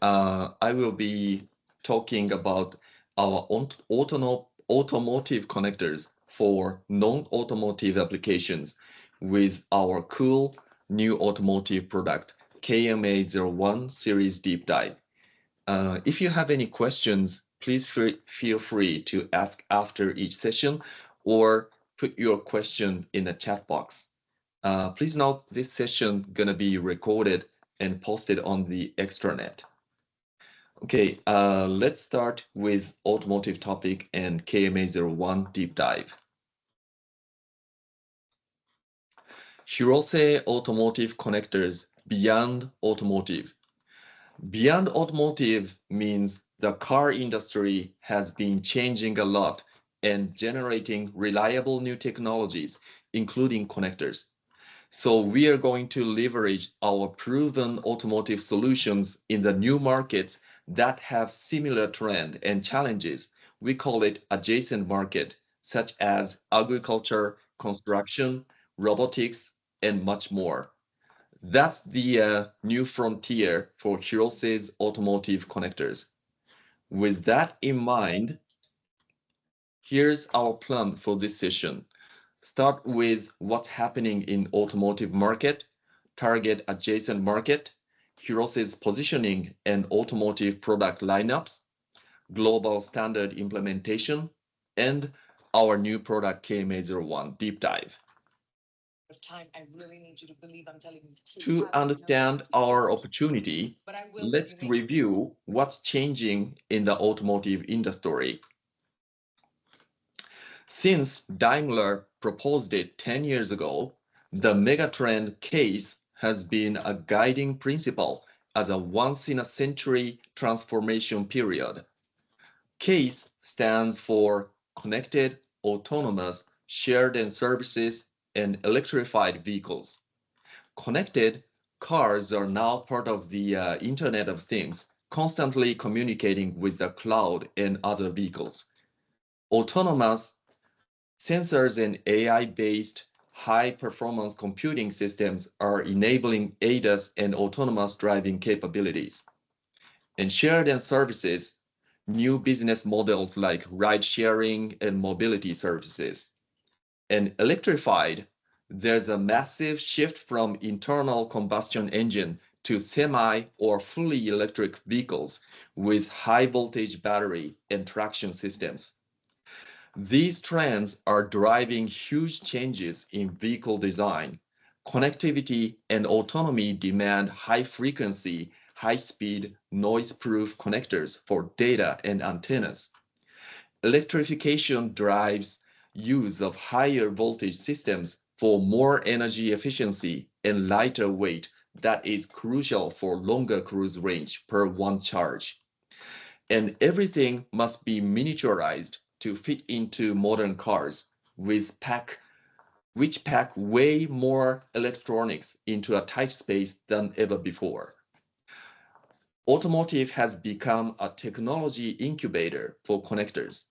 I will be talking about our automotive connectors for non-automotive applications with our cool new automotive product, KMA01 series deep dive. If you have any questions, please feel free to ask after each session or put your question in the chat box. Please note this session gonna be recorded and posted on the extranet. Okay, let's start with automotive topic and KMA01 deep dive. Hirose automotive connectors beyond automotive. Beyond automotive means the car industry has been changing a lot and generating reliable new technologies, including connectors. So we are going to leverage our proven automotive solutions in the new markets that have similar trend and challenges. We call it adjacent market, such as agriculture, construction, robotics, and much more. That's the new frontier for Hirose's automotive connectors. With that in mind, here's our plan for this session. Start with what's happening in automotive market, target adjacent market, Hirose's positioning and automotive product lineups, global standard implementation, and our new product KMA01 deep dive. Time, I really need you to believe I'm telling you the truth. To understand our opportunity, let's review what's changing in the automotive industry. Since Daimler proposed it 10 years ago, the megatrend case has been a guiding principle as a once-in-a-century transformation period. CASE stands for Connected, Autonomous, Shared and Services, and Electrified Vehicles. Connected cars are now part of the Internet of Things, constantly communicating with the cloud and other vehicles. Autonomous sensors and AI-based high-performance computing systems are enabling ADAS and autonomous driving capabilities. And shared and services, new business models like ride-sharing and mobility services. And electrified, there's a massive shift from internal combustion engine to semi or fully electric vehicles with high voltage battery and traction systems. These trends are driving huge changes in vehicle design. Connectivity and autonomy demand high frequency, high speed, noise-proof connectors for data and antennas. Electrification drives use of higher voltage systems for more energy efficiency and lighter weight that is crucial for longer cruise range per one charge. And everything must be miniaturized to fit into modern cars which pack way more electronics into a tight space than ever before. Automotive has become a technology incubator for connectors,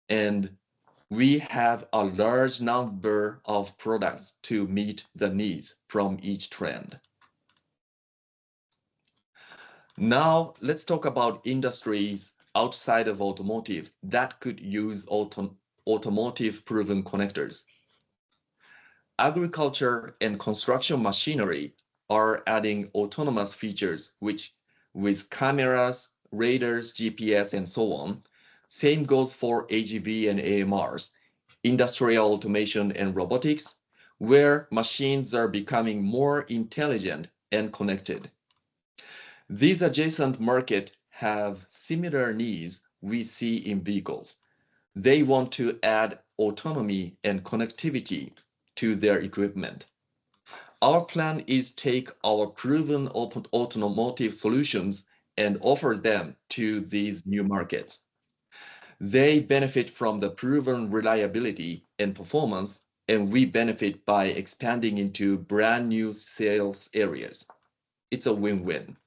and we have a large number of products to meet the needs from each trend. Now, let's talk about industries outside of automotive that could use automotive proven connectors. Agriculture and construction machinery are adding autonomous features with cameras, radars, GPS, and so on. Same goes for AGV and AMRs, industrial automation and robotics, where machines are becoming more intelligent and connected. These adjacent markets have similar needs we see in vehicles. They want to add autonomy and connectivity to their equipment. Our plan is to take our proven automotive solutions and offer them to these new markets. They benefit from the proven reliability and performance, and we benefit by expanding into brand new sales areas. It's a win-win.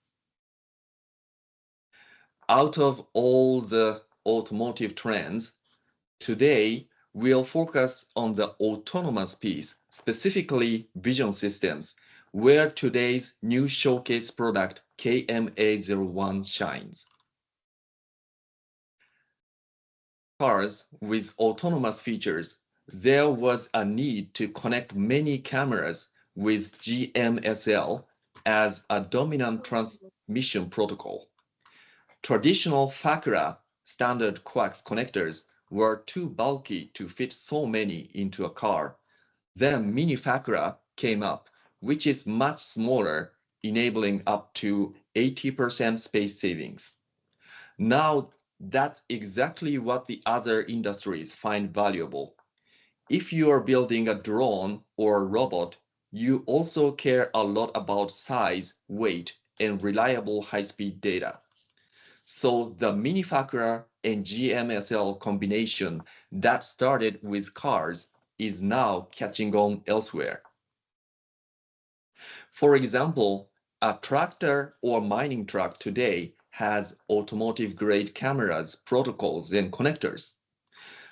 Out of all the automotive trends, today we'll focus on the autonomous piece, specifically vision systems, where today's new showcase product KMA01 shines. Cars with autonomous features, there was a need to connect many cameras with GMSL as a dominant transmission protocol. Traditional FACRA standard coax connectors were too bulky to fit so many into a car. Then Mini FACRA came up, which is much smaller, enabling up to 80% space savings. Now, that's exactly what the other industries find valuable. If you are building a drone or a robot, you also care a lot about size, weight, and reliable high-speed data. So the Mini FACRA and GMSL combination that started with cars is now catching on elsewhere. For example, a tractor or mining truck today has automotive-grade cameras, protocols, and connectors.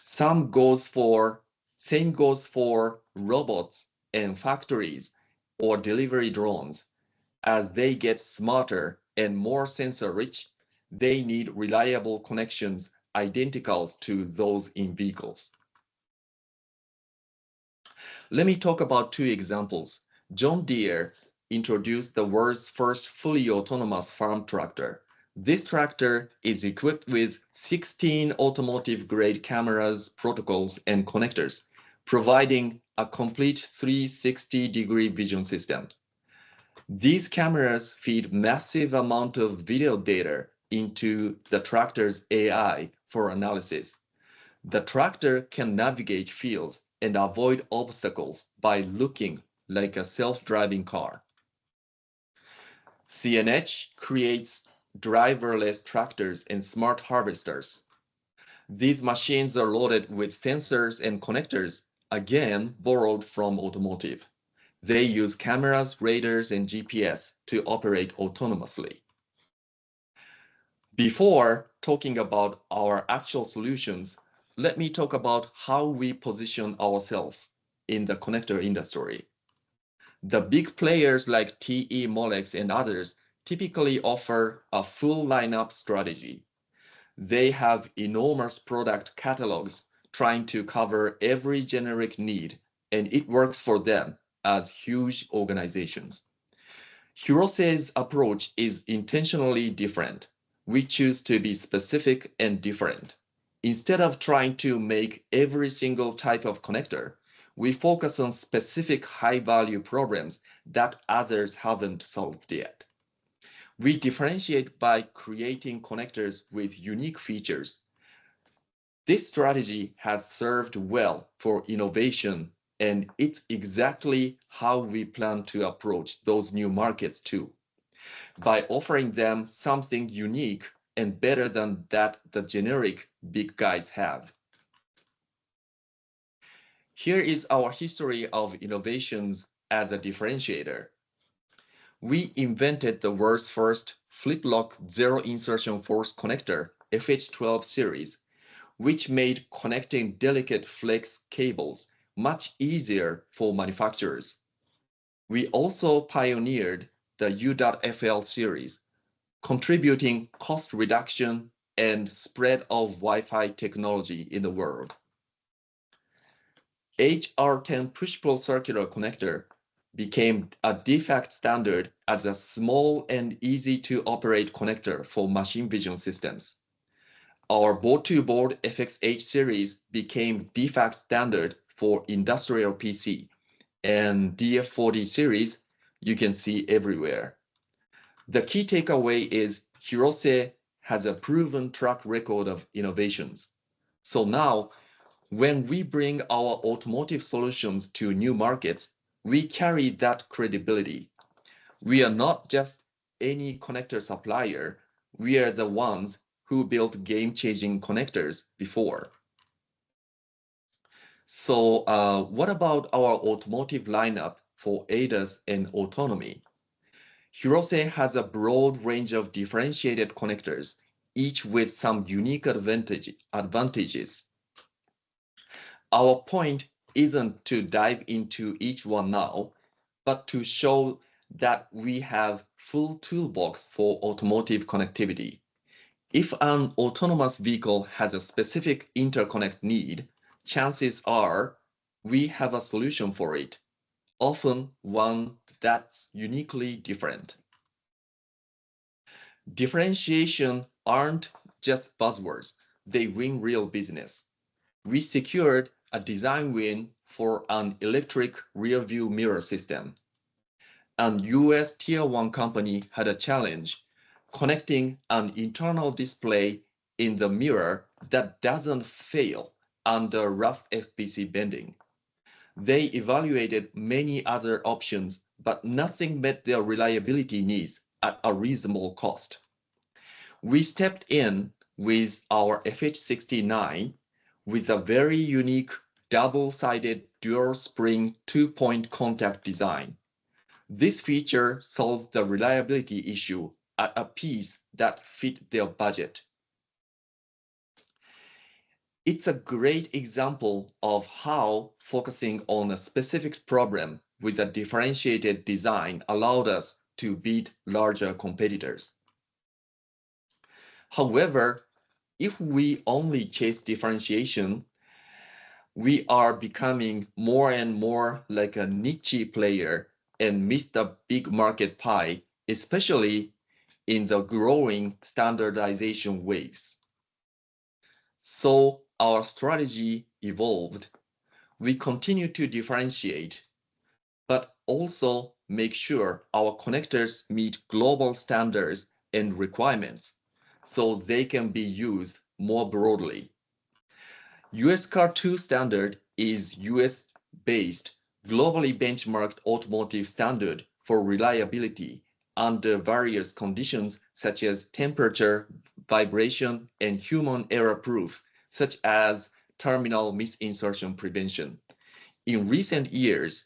Same goes for robots and factories or delivery drones. As they get smarter and more sensor-rich, they need reliable connections identical to those in vehicles. Let me talk about two examples. John Deere introduced the world's first fully autonomous farm tractor. This tractor is equipped with 16 automotive-grade cameras, protocols, and connectors, providing a complete 360-degree vision system. These cameras feed massive amount of video data into the tractor's AI for analysis. The tractor can navigate fields and avoid obstacles by looking like a self-driving car. CNH creates driverless tractors and smart harvesters. These machines are loaded with sensors and connectors, again borrowed from automotive. They use cameras, radars, and GPS to operate autonomously. Before talking about our actual solutions, let me talk about how we position ourselves in the connector industry. The big players like TE, Molex, and others typically offer a full lineup strategy. They have enormous product catalogs trying to cover every generic need, and it works for them as huge organizations. Hirose's approach is intentionally different. We choose to be specific and different. Instead of trying to make every single type of connector, we focus on specific high-value problems that others haven't solved yet. We differentiate by creating connectors with unique features. This strategy has served well for innovation, and it's exactly how we plan to approach those new markets too, by offering them something unique and better than that the generic big guys have. Here is our history of innovations as a differentiator. We invented the world's first flip-lock zero insertion force connector, FH12 series, which made connecting delicate flex cables much easier for manufacturers. We also pioneered the U.FL series, contributing cost reduction and spread of Wi-Fi technology in the world. HR10 push-pull circular connector became a de facto standard as a small and easy-to-operate connector for machine vision systems. Our board-to-board FXH series became de facto standard for industrial PC, and DF40 series you can see everywhere. The key takeaway is Hirose has a proven track record of innovations. So now, when we bring our automotive solutions to new markets, we carry that credibility. We are not just any connector supplier, we are the ones who built game-changing connectors before. So what about our automotive lineup for ADAS and autonomy? Hirose has a broad range of differentiated connectors, each with some unique advantages. Our point isn't to dive into each one now, but to show that we have full toolbox for automotive connectivity. If an autonomous vehicle has a specific interconnect need, chances are we have a solution for it, often one that's uniquely different. Differentiation aren't just buzzwords, they win real business. We secured a design win for an electric rear-view mirror system. An US Tier 1 company had a challenge connecting an internal display in the mirror that doesn't fail under rough FPC bending. They evaluated many other options, but nothing met their reliability needs at a reasonable cost. We stepped in with our FH69 with a very unique double-sided dual spring two-point contact design. This feature solves the reliability issue at a piece that fit their budget. It's a great example of how focusing on a specific problem with a differentiated design allowed us to beat larger competitors. However, if we only chase differentiation, we are becoming more and more like a niche player and miss the big market pie, especially in the growing standardization waves. So our strategy evolved. We continue to differentiate, but also make sure our connectors meet global standards and requirements so they can be used more broadly. US Car 2 standard is US-based, globally benchmarked automotive standard for reliability under various conditions such as temperature, vibration, and human error proof, such as terminal misinsertion prevention. In recent years,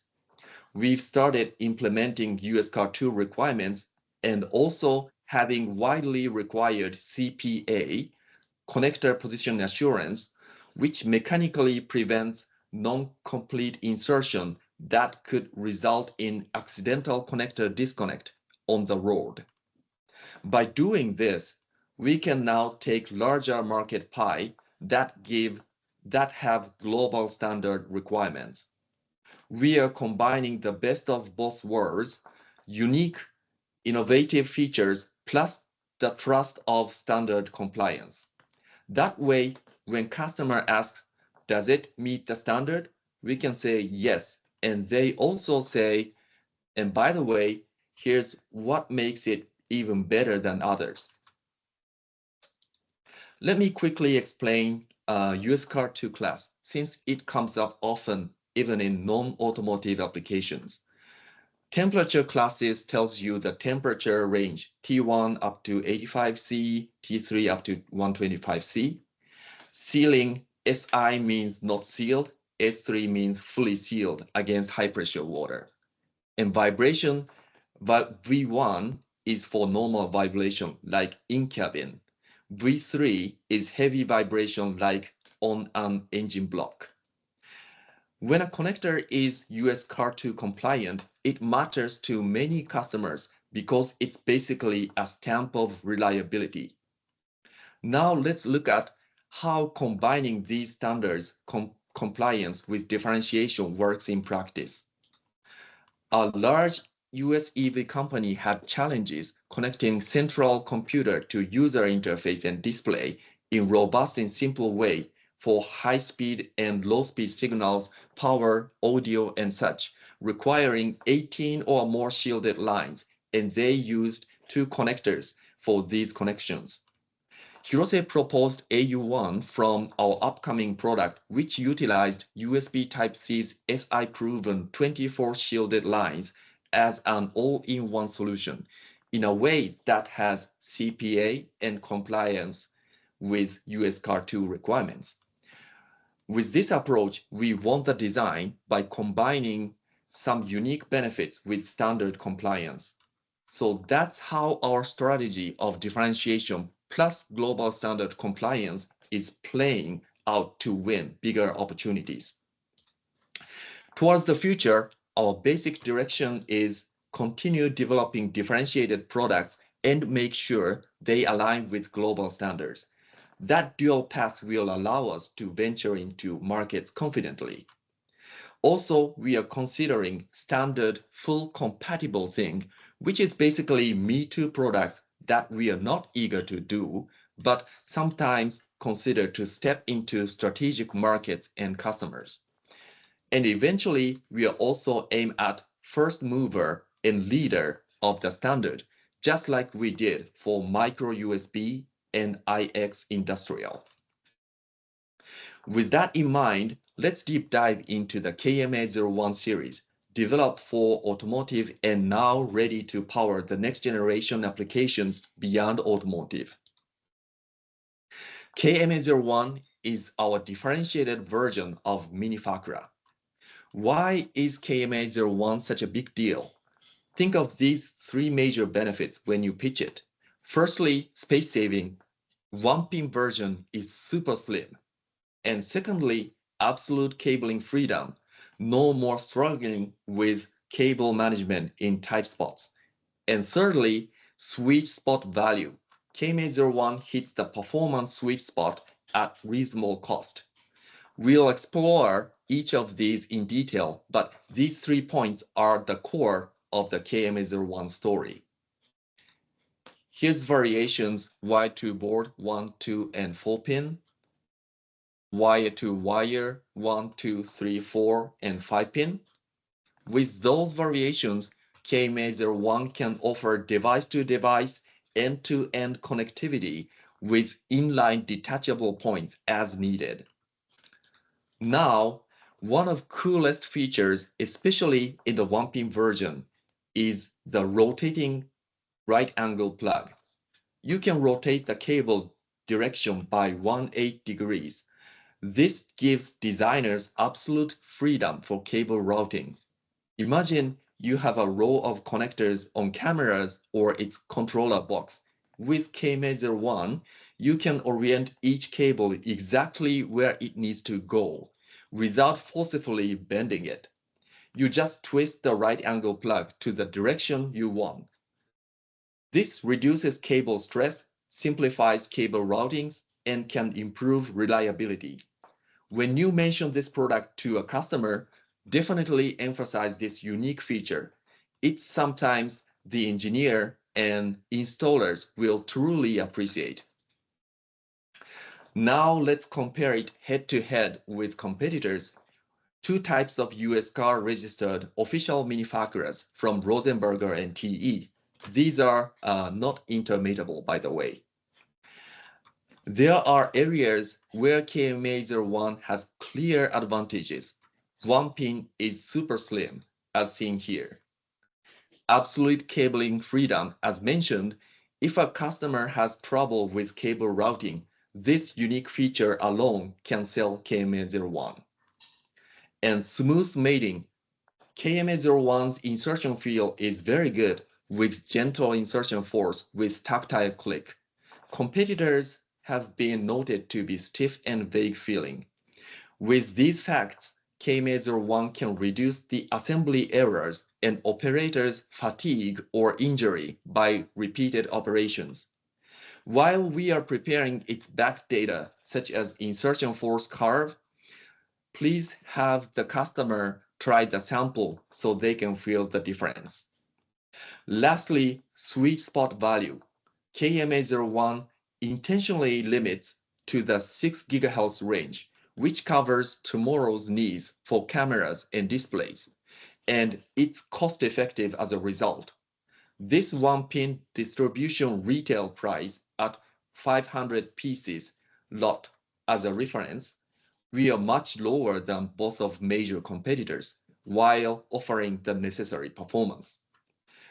we've started implementing US Car 2 requirements and also having widely required CPA, connector position assurance, which mechanically prevents non-complete insertion that could result in accidental connector disconnect on the road. By doing this, we can now take larger market pie that have global standard requirements. We are combining the best of both worlds, unique, innovative features, plus the trust of standard compliance. That way, when customer asks, does it meet the standard? We can say yes. And they also say, and by the way, here's what makes it even better than others. Let me quickly explain US Car 2 class, since it comes up often, even in non-automotive applications. Temperature classes tells you the temperature range, T1 up to 85C, T3 up to 125C. Sealing, SI means not sealed, S3 means fully sealed against high pressure water. And vibration, V1 is for normal vibration like in cabin. V3 is heavy vibration like on an engine block. When a connector is US Car 2 compliant, it matters to many customers because it's basically a stamp of reliability. Now let's look at how combining these standards compliance with differentiation works in practice. A large US EV company had challenges connecting central computer to user interface and display in robust and simple way for high-speed and low-speed signals, power, audio, and such, requiring 18 or more shielded lines, and they used 2 connectors for these connections. Hirose proposed AU1 from our upcoming product, which utilized USB Type-C's SI-proven 24 shielded lines as an all-in-one solution in a way that has CPA and compliance with US Car 2 requirements. With this approach, we won the design by combining some unique benefits with standard compliance. So that's how our strategy of differentiation plus global standard compliance is playing out to win bigger opportunities. Towards the future, our basic direction is continue developing differentiated products, and make sure they align with global standards. That dual path will allow us to venture into markets confidently. Also, we are considering standard full compatible thing, which is basically Me Too products that we are not eager to do, but sometimes consider to step into strategic markets and customers. And eventually, we are also aim at first mover and leader of the standard, just like we did for micro USB and IX industrial. With that in mind, let's deep dive into the KMA01 series, developed for automotive and now ready to power the next generation applications beyond automotive. KMA01 is our differentiated version of Minifacura. Why is KMA01 such a big deal? Think of these three major benefits when you pitch it. Firstly, space saving. One-pin version is super slim. And secondly, absolute cabling freedom. No more struggling with cable management in tight spots. And thirdly, sweet spot value. KMA01 hits the performance sweet spot at reasonable cost. We'll explore each of these in detail, but these 3 points are the core of the KMA01 story. Here's variations wire-to board 1, 2, and 4 pin, wire-to wire 1, 2, 3, 4, and 5 pin. With those variations, KMA01 can offer device-to-device end-to-end connectivity with inline detachable points as needed. Now, one of the coolest features, especially in the one-pin version, is the rotating right angle plug. You can rotate the cable direction by 180 degrees. This gives designers absolute freedom for cable routing. Imagine you have a row of connectors on cameras or its controller box. With KMA01, you can orient each cable exactly where it needs to go without forcefully bending it. You just twist the right angle plug to the direction you want. This reduces cable stress, simplifies cable routings, and can improve reliability. When you mention this product to a customer, definitely emphasize this unique feature. It's sometimes the engineer and installers will truly appreciate. Now let's compare it head-to-head with competitors. Two types of US car registered official manufacturers from Rosenberger and TE. These are not intermatable, by the way. There are areas where KMA01 has clear advantages. One pin is super slim, as seen here. Absolute cabling freedom, as mentioned. If a customer has trouble with cable routing, this unique feature alone can sell KMA01. And smooth mating. KMA01's insertion feel is very good with gentle insertion force with tactile click. Competitors have been noted to be stiff and vague feeling. With these facts, KMA01 can reduce the assembly errors and operators' fatigue or injury by repeated operations. While we are preparing its back data, such as insertion force curve, please have the customer try the sample so they can feel the difference. Lastly, sweet spot value. KMA01 intentionally limits to the 6 GHz range, which covers tomorrow's needs for cameras and displays, and it's cost-effective as a result. This one-pin distribution retail price at 500 pieces lot as a reference, we are much lower than both of major competitors while offering the necessary performance.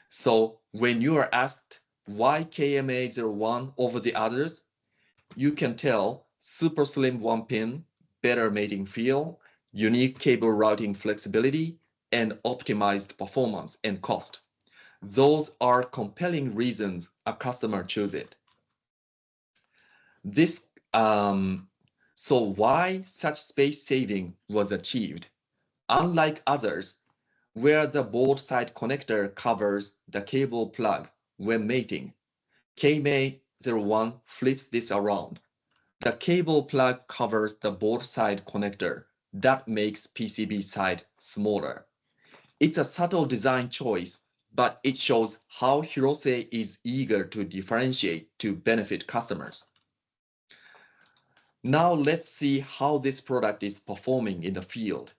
So when you are asked why KMA01 over the others, you can tell super slim one pin, better mating feel, unique cable routing flexibility, and optimized performance and cost. Those are compelling reasons a customer chooses it. So why such space saving was achieved? Unlike others, where the board side connector covers the cable plug when mating. KMA01 flips this around. The cable plug covers the board side connector. That makes PCB side smaller. It's a subtle design choice, but it shows how Hirose is eager to differentiate to benefit customers. Now let's see how this product is performing in the field.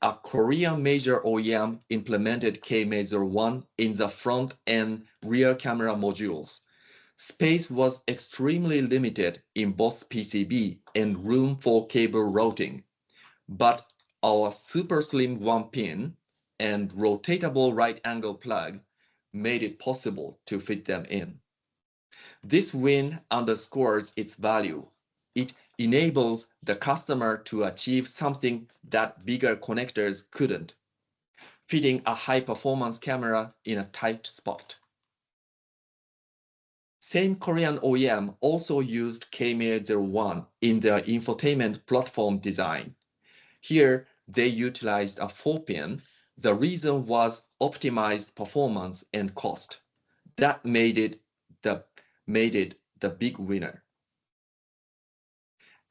A Korean major OEM implemented KMA01 in the front and rear camera modules. Space was extremely limited in both PCB and room for cable routing, but our super slim 1-pin and rotatable right angle plug made it possible to fit them in. This win underscores its value. It enables the customer to achieve something that bigger connectors couldn't, fitting a high-performance camera in a tight spot. Same Korean OEM also used KMA01 in their infotainment platform design. Here, they utilized a 4-pin. The reason was optimized performance and cost. That made it the big winner.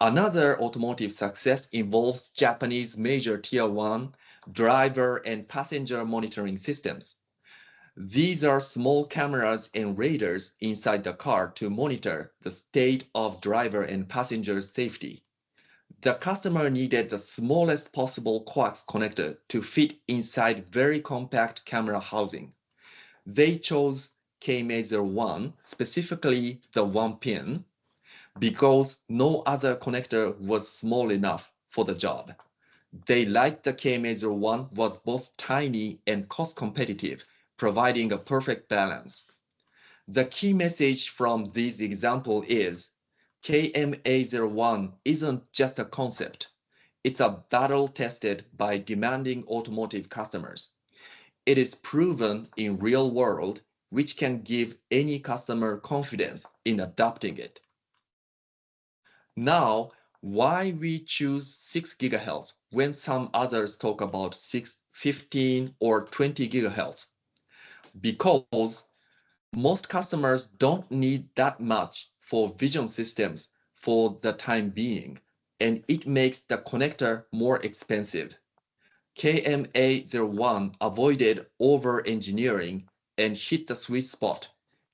Another automotive success involves Japanese major Tier 1 driver and passenger monitoring systems. These are small cameras and radars inside the car to monitor the state of driver and passenger safety. The customer needed the smallest possible coax connector to fit inside very compact camera housing. They chose KMA01, specifically the 1-pin, because no other connector was small enough for the job. They liked the KMA01 was both tiny and cost competitive, providing a perfect balance. The key message from this example is KMA01 isn't just a concept. It's a battle tested by demanding automotive customers. It is proven in real world, which can give any customer confidence in adopting it. Now, why we choose 6 GHz when some others talk about 6, 15, or 20 GHz? Because most customers don't need that much for vision systems for the time being, and it makes the connector more expensive. KMA01 avoided over-engineering and hit the sweet spot,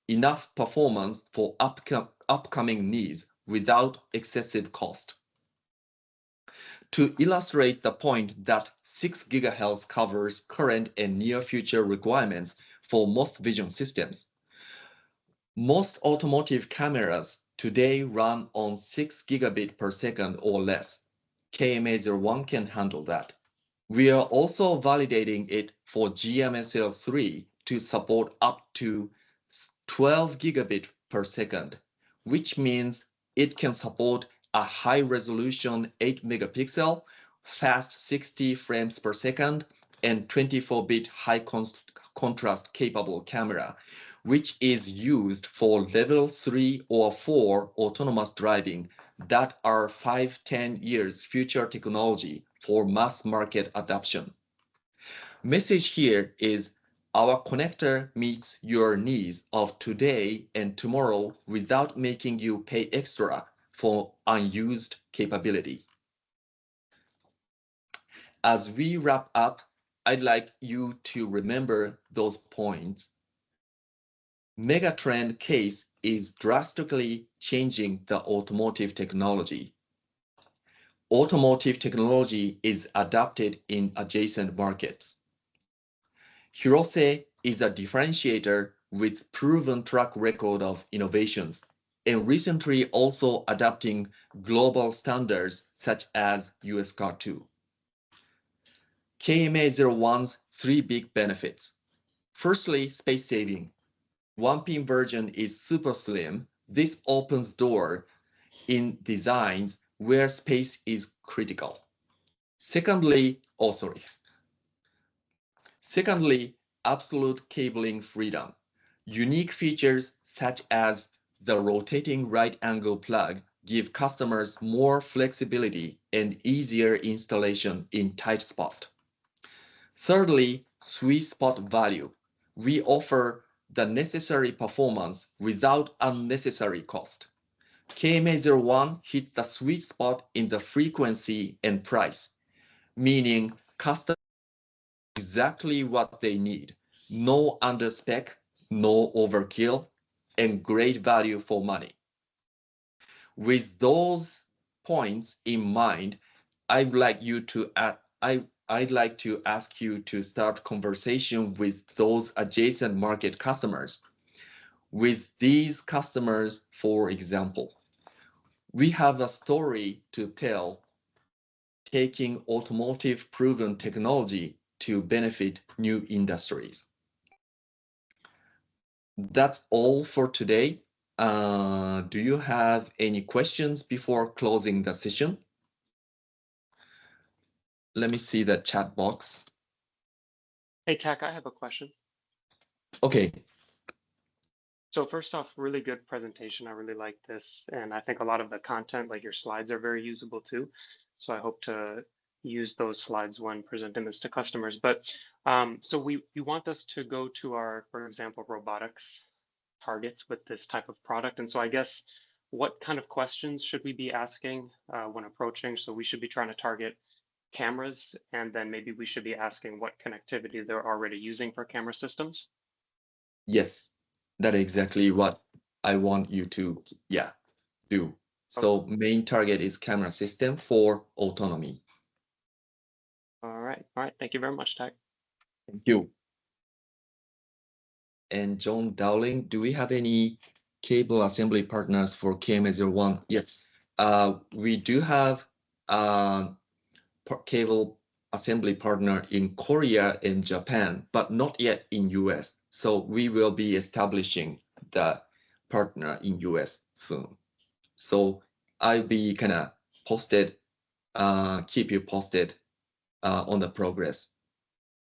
enough performance for upcoming needs without excessive cost. To illustrate the point that 6 GHz covers current and near future requirements for most vision systems, most automotive cameras today run on 6 gigabit per second or less. KMA01 can handle that. We are also validating it for GMSL3 to support up to 12 gigabit per second, which means it can support a high-resolution 8 megapixel, fast 60 frames per second, and 24-bit high contrast capable camera, which is used for level 3 or 4 autonomous driving that are 5-10 years future technology for mass market adoption. Message here is our connector meets your needs of today and tomorrow without making you pay extra for unused capability. As we wrap up, I'd like you to remember those points. Megatrend case is drastically changing the automotive technology. Automotive technology is adopted in adjacent markets. Hirose is a differentiator with proven track record of innovations and recently also adopting global standards such as US Car 2. KMA01's 3 big benefits. Firstly, space saving. 1-pin version is super slim. This opens door in designs where space is critical. Secondly, absolute cabling freedom. Unique features such as the rotating right angle plug give customers more flexibility and easier installation in tight spot. Thirdly, sweet spot value. We offer the necessary performance without unnecessary cost. KMA01 hits the sweet spot in the frequency and price, meaning customers exactly what they need. No underspec, no overkill, and great value for money. With those points in mind, I'd like to ask you to start conversation with those adjacent market customers. With these customers, for example, we have a story to tell, taking automotive proven technology to benefit new industries. That's all for today. Do you have any questions before closing the session? Let me see the chat box. Hey, Tak, I have a question. Okay. So first off, really good presentation. I really like this. And I think a lot of the content, like your slides, are very usable too. So I hope to use those slides when presenting this to customers. But so you want us to go to our, for example, robotics targets with this type of product. And so I guess what kind of questions should we be asking when approaching? So we should be trying to target cameras, and then maybe we should be asking what connectivity they're already using for camera systems. Yes, that's exactly what I want you to, do. So main target is camera system for autonomy. All right. Thank you very much, Tak. Thank you. And John Dowling, do we have any cable assembly partners for KMA01? Yes, we do have cable assembly partner in Korea and Japan, but not yet in US. So we will be establishing the partner in US soon. So I'll be kind of posted, keep you posted on the progress